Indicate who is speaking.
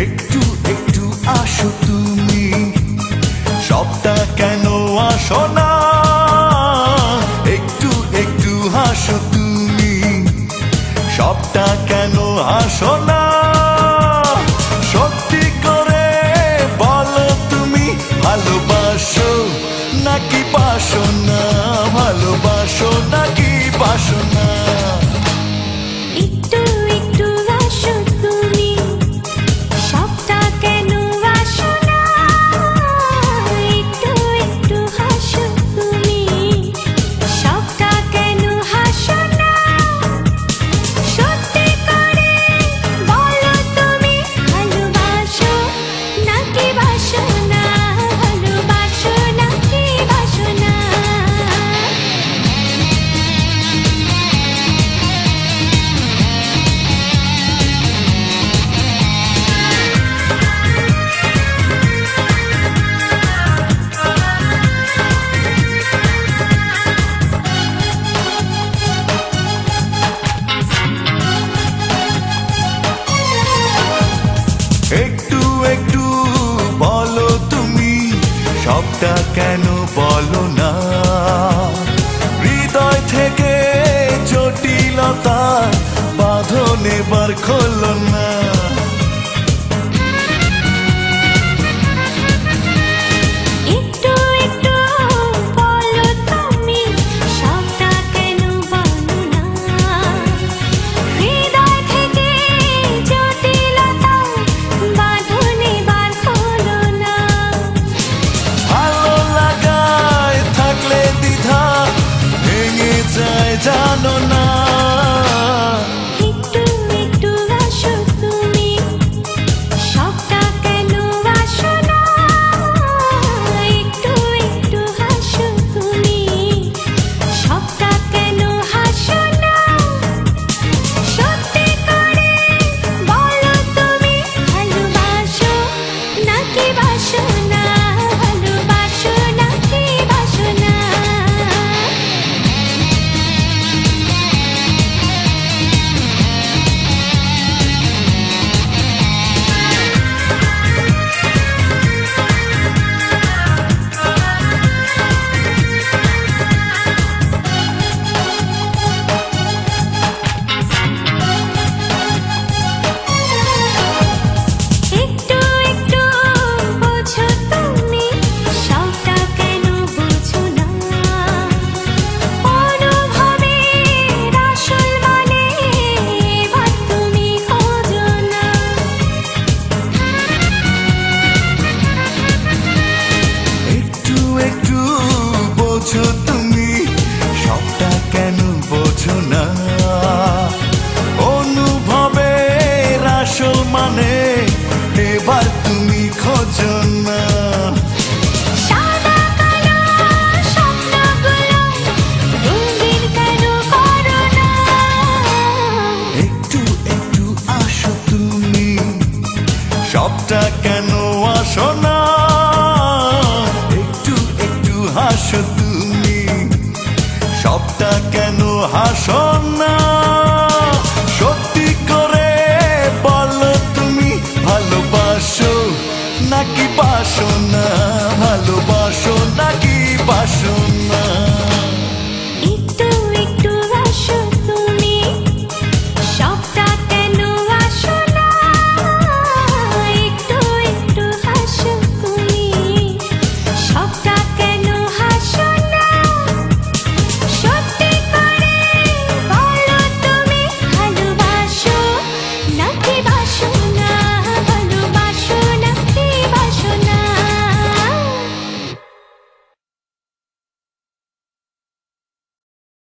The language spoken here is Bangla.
Speaker 1: একটু একটু আসো তুমি, সবটা কেন আসো না? একটু একটু হাসো তুমি, সবটা কেন হাসো না? সত্যি করে বলো তুমি, ভালোবাসো নাকি বাসো না? ভালোবাসো নাকি বাসো না?
Speaker 2: একটু একটু আসো তুমি, সবটা কেন আসো না? একটু একটু হাসো তুমি, সবটা কেন হাসো না? সত্যি করে বলো তুমি, ভালোবাসো নাকি বাসো না? ভালোবাসো নাকি বাসো না?
Speaker 1: একটু একটু বলো তুমি, সবটা কেন বলো না? হৃদয় থেকে জটিলতা বাঁধন এবার খোলো না।
Speaker 2: একটু একটু বলো তুমি, সবটা কেন বলো না? হৃদয় থেকে জটিলতা বাঁধন এবার খোলো না।
Speaker 1: ভালো লাগায় থাকলে দ্বিধা ভেঙে যায় জানো না?
Speaker 2: একটু একটু আসো তুমি, সবটা কেন আসো না? একটু একটু হাসো তুমি, সবটা কেন হাসো না? সত্যি করে বলো তুমি, ভালোবাসো নাকি বাসো না? ভালোবাসো নাকি বাসো না? একটু একটু বোঝো তুমি, সবটা কেন বোঝো না? অনুভবের আসল মানে এবার তুমি খোঁজো না।
Speaker 1: একটু একটু বোঝো তুমি, সবটা কেন বোঝো না? অনুভবের আসল মানে এবার তুমি খোঁজো না।
Speaker 2: সাদা কালো স্বপ্নগুলো রঙিন কেন করো না?
Speaker 1: একটু একটু আসো তুমি, সবটা কেন আসো না? একটু একটু হাসো তুমি, সবটা কেন হাসো না? সত্যি করে বলো তুমি, ভালোবাসো নাকি বাসো না? ভালোবাসো নাকি বাসো